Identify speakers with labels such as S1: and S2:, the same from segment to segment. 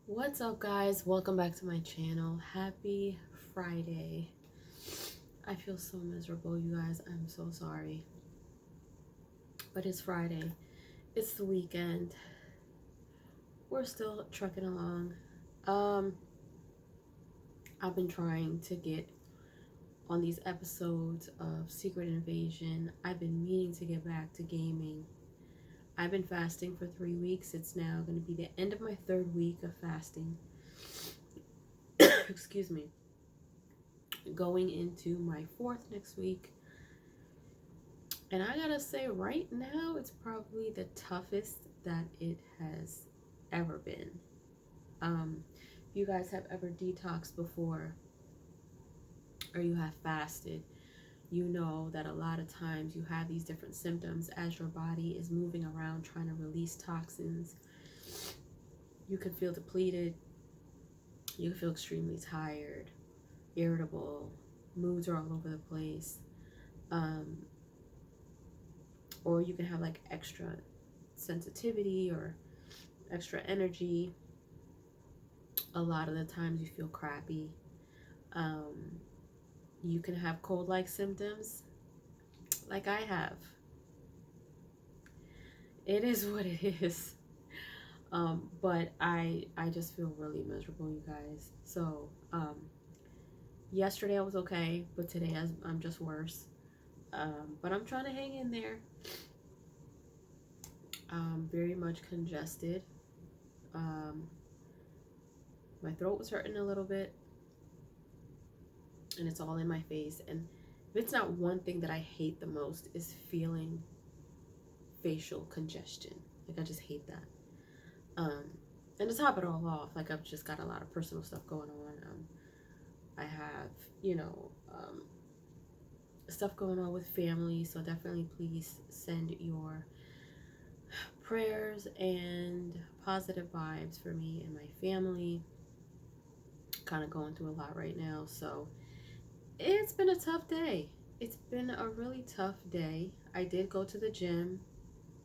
S1: What's up, guys? Welcome back to my channel. Happy Friday. I feel so miserable, you guys. I'm so sorry. But it's Friday. It's the weekend. We're still trucking along. I've been trying to get on these episodes of Secret Invasion. I've been meaning to get back to gaming. I've been fasting for 3 weeks. It's now going to be the end of my 3rd week of fasting. Excuse me. Going into my 4th next week. And I gotta say, right now, it's probably the toughest that it has ever been. If you guys have ever detoxed before, or you have fasted, you know that a lot of times you have these different symptoms as your body is moving around trying to release toxins. You can feel depleted. You can feel extremely tired, irritable, moods are all over the place. Or you can have like extra sensitivity or extra energy. A lot of the times you feel crappy. You can have cold-like symptoms like I have. It is what it is. But I just feel really miserable, you guys. So yesterday I was okay, but today I'm just worse. But I'm trying to hang in there. Very much congested. My throat was hurting a little bit, and it's all in my face. And if it's not one thing that I hate the most, is feeling facial congestion. Like, I just hate that. And to top it all off, like, I've just got a lot of personal stuff going on. I have, stuff going on with family, so definitely please send your prayers and positive vibes for me and my family. Kind of going through a lot right now, so it's been a tough day. It's been a really tough day. I did go to the gym.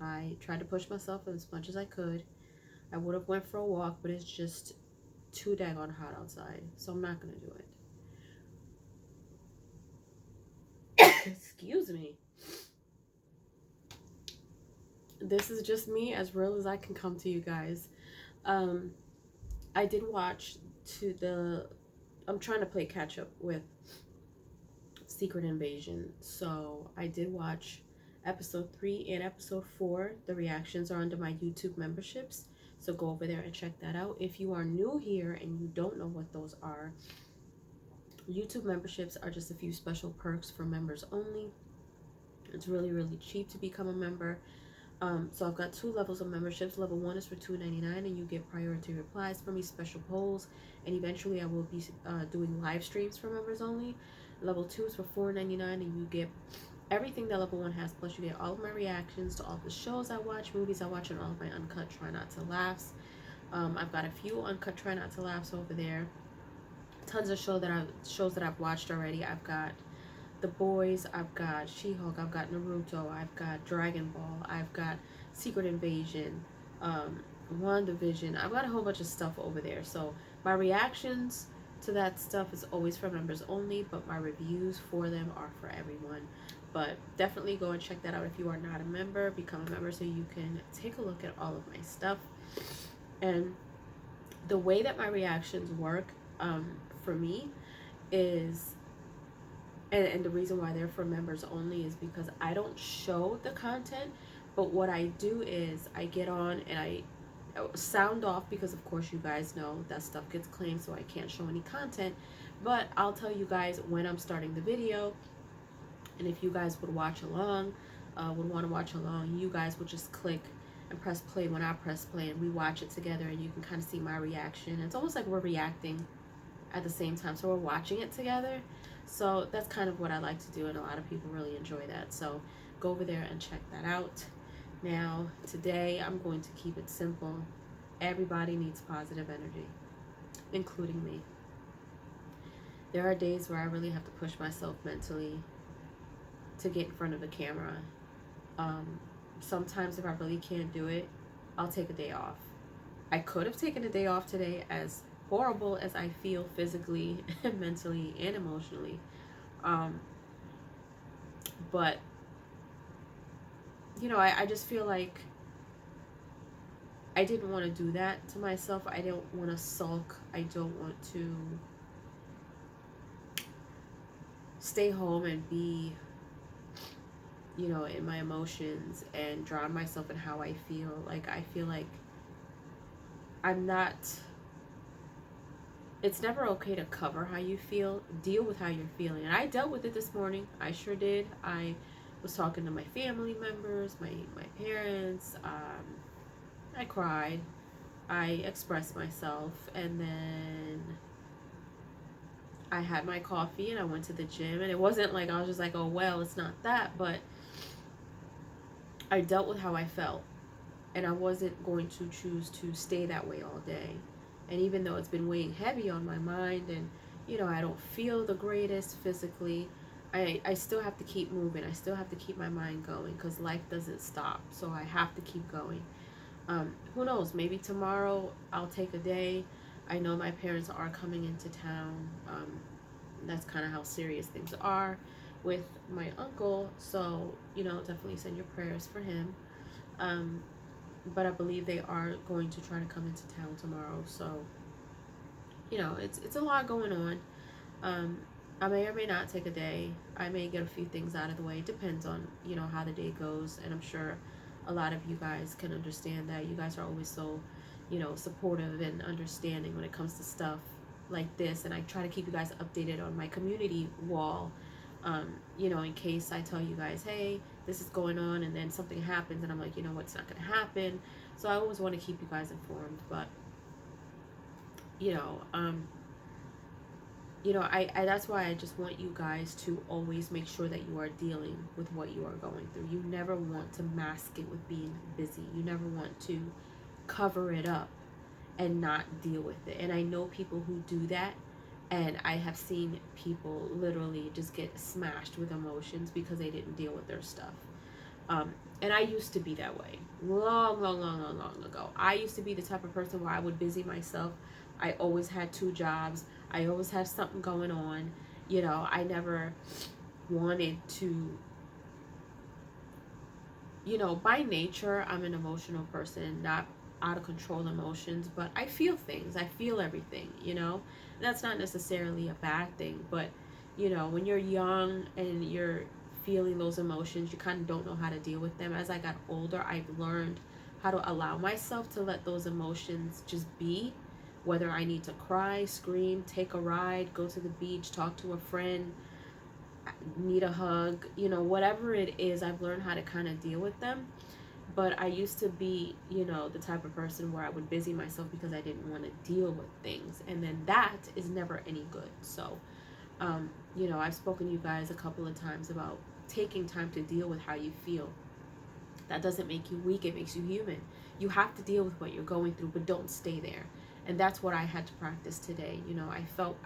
S1: I tried to push myself as much as I could. I would have went for a walk, but it's just too daggone hot outside, so I'm not gonna do it. Excuse me. This is just me, as real as I can come to you guys. I did watch I'm trying to play catch up with Secret Invasion, so I did watch episode 3 and episode 4. The reactions are under my YouTube memberships, so go over there and check that out. If you are new here and you don't know what those are, YouTube memberships are just a few special perks for members only. It's really, really cheap to become a member. So I've got 2 levels of memberships. Level 1 is for $2.99, and you get priority replies from me, special polls, and eventually I will be doing live streams for members only. Level 2 is for $4.99, and you get everything that level 1 has, plus you get all of my reactions to all the shows I watch, movies I watch, and all of my uncut Try Not to Laughs. I've got a few uncut Try Not to Laughs over there. Tons of shows that I've watched already. I've got The Boys, I've got She-Hulk, I've got Naruto, I've got Dragon Ball, I've got Secret Invasion, WandaVision. I've got a whole bunch of stuff over there. So my reactions to that stuff is always for members only, but my reviews for them are for everyone. But definitely go and check that out if you are not a member. Become a member so you can take a look at all of my stuff. And the way that my reactions work for me is, and the reason why they're for members only is because I don't show the content, but what I do is I get on and I sound off, because of course you guys know that stuff gets claimed, so I can't show any content, but I'll tell you guys when I'm starting the video, and if you guys would watch along, would want to watch along, you guys would just click and press play when I press play, and we watch it together, and you can kind of see my reaction. It's almost like we're reacting at the same time, so we're watching it together. So that's kind of what I like to do, and a lot of people really enjoy that. So go over there and check that out. Now, today I'm going to keep it simple. Everybody needs positive energy, including me. There are days where I really have to push myself mentally to get in front of the camera. Sometimes if I really can't do it, I'll take a day off. I could have taken a day off today, as horrible as I feel physically and mentally and emotionally. Um, but, I just feel like I didn't want to do that to myself. I don't want to sulk. I don't want to stay home and be, in my emotions and drown myself in how I feel. Like, I feel like I'm not, it's never okay to cover how you feel. Deal with how you're feeling. And I dealt with it this morning. I sure did. I was talking to my family members, my parents. I cried. I expressed myself. And then I had my coffee and I went to the gym. And it wasn't like I was just like, oh, well, it's not that. But I dealt with how I felt. And I wasn't going to choose to stay that way all day. And even though it's been weighing heavy on my mind and, I don't feel the greatest physically, I still have to keep moving. I still have to keep my mind going because life doesn't stop. So I have to keep going. Who knows? Maybe tomorrow I'll take a day. I know my parents are coming into town. That's kind of how serious things are with my uncle. So, definitely send your prayers for him. But I believe they are going to try to come into town tomorrow. So, it's a lot going on. I may or may not take a day. I may get a few things out of the way. It depends on, how the day goes. And I'm sure a lot of you guys can understand that. You guys are always so, supportive and understanding when it comes to stuff like this. And I try to keep you guys updated on my community wall. In case I tell you guys, hey, this is going on, and then something happens, and I'm like, what's not going to happen. So I always want to keep you guys informed. But, I that's why I just want you guys to always make sure that you are dealing with what you are going through. You never want to mask it with being busy. You never want to cover it up and not deal with it. And I know people who do that. And I have seen people literally just get smashed with emotions because they didn't deal with their stuff. And I used to be that way. Long ago. I used to be the type of person where I would busy myself. I always had 2 jobs. I always had something going on. I never wanted to, by nature, I'm an emotional person, not out of control emotions, but I feel things. I feel everything, That's not necessarily a bad thing, but when you're young and you're feeling those emotions, you kind of don't know how to deal with them. As I got older, I've learned how to allow myself to let those emotions just be, whether I need to cry, scream, take a ride, go to the beach, talk to a friend, need a hug, whatever it is, I've learned how to kind of deal with them. But I used to be, the type of person where I would busy myself because I didn't want to deal with things. And then that is never any good. So, I've spoken to you guys a couple of times about taking time to deal with how you feel. That doesn't make you weak. It makes you human. You have to deal with what you're going through, but don't stay there. And that's what I had to practice today.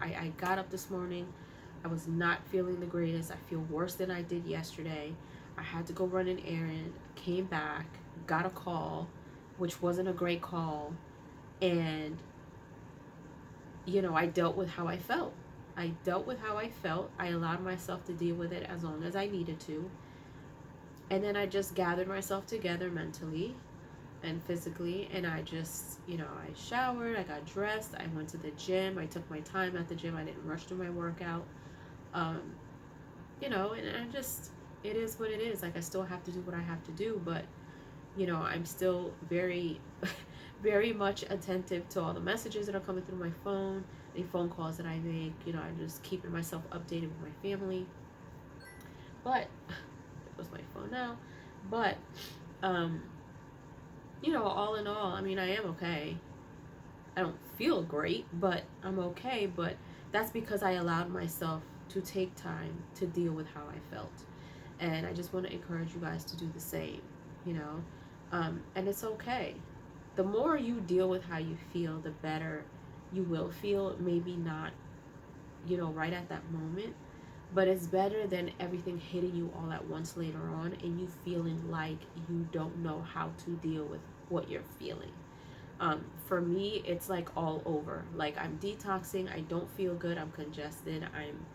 S1: I got up this morning. I was not feeling the greatest. I feel worse than I did yesterday. I had to go run an errand, came back, got a call, which wasn't a great call, and, I dealt with how I felt. I allowed myself to deal with it as long as I needed to, and then I just gathered myself together mentally and physically, and I just, I showered, I got dressed, I went to the gym, I took my time at the gym, I didn't rush through my workout, and I just, it is what it is. Like, I still have to do what I have to do, but, I'm still very, very much attentive to all the messages that are coming through my phone, the phone calls that I make, I'm just keeping myself updated with my family. But, it was my phone now, but, all in all, I mean, I am okay. I don't feel great, but I'm okay, but that's because I allowed myself to take time to deal with how I felt. And I just want to encourage you guys to do the same, and it's okay. The more you deal with how you feel, the better you will feel. Maybe not, right at that moment, but it's better than everything hitting you all at once later on and you feeling like you don't know how to deal with what you're feeling. For me, it's like all over. Like, I'm detoxing, I don't feel good, I'm congested, I'm,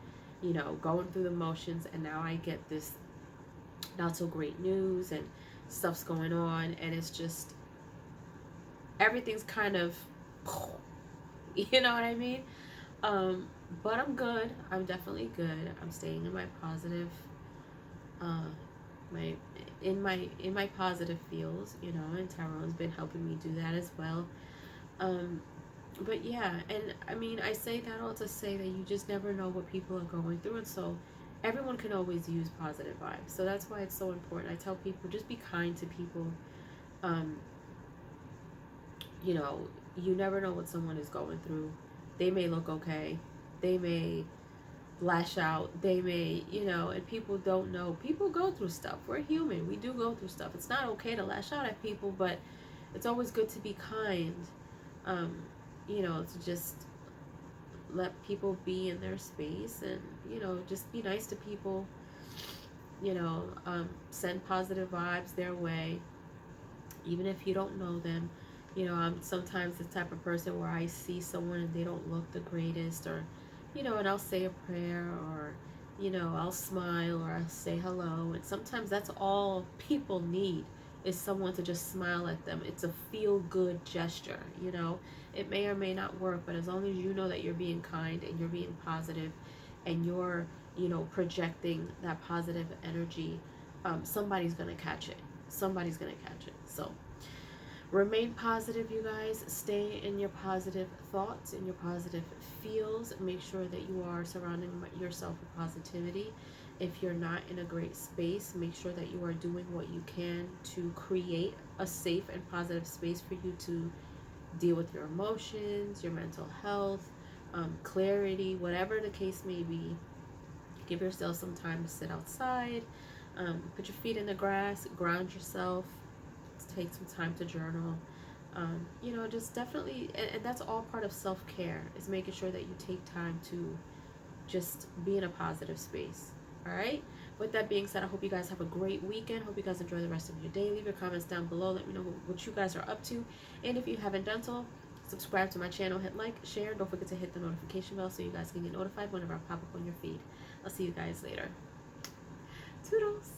S1: you know, going through the motions, and now I get this not so great news and stuff's going on, and it's just everything's kind of, you know what I mean? Um, but I'm good. I'm definitely good. I'm staying in my positive, uh, my in my positive feels, you know, and Tyrone's been helping me do that as well. Um, but yeah, and I mean, I say that all to say that you just never know what people are going through, and so everyone can always use positive vibes. So that's why it's so important. I tell people, just be kind to people. Um, you know, you never know what someone is going through. They may look okay. They may lash out. They may, you know, and people don't know. People go through stuff. We're human. We do go through stuff. It's not okay to lash out at people, but it's always good to be kind. Um, you know, to just let people be in their space, and, you know, just be nice to people. You know, send positive vibes their way, even if you don't know them. You know, I'm sometimes the type of person where I see someone and they don't look the greatest, or, you know, and I'll say a prayer, or, you know, I'll smile, or I'll say hello. And sometimes that's all people need, is someone to just smile at them. It's a feel good gesture, you know. It may or may not work, but as long as you know that you're being kind and you're being positive and you're, you know, projecting that positive energy, somebody's going to catch it. Somebody's going to catch it. So, remain positive, you guys. Stay in your positive thoughts, in your positive feels. Make sure that you are surrounding yourself with positivity. If you're not in a great space, make sure that you are doing what you can to create a safe and positive space for you to deal with your emotions, your mental health, clarity, whatever the case may be. Give yourself some time to sit outside, put your feet in the grass, ground yourself, take some time to journal. You know, just definitely, and that's all part of self-care, is making sure that you take time to just be in a positive space. All right, with that being said, I hope you guys have a great weekend. Hope you guys enjoy the rest of your day. Leave your comments down below. Let me know what you guys are up to, and if you haven't done so, subscribe to my channel, hit like, share. Don't forget to hit the notification bell so you guys can get notified whenever I pop up on your feed. I'll see you guys later. Toodles.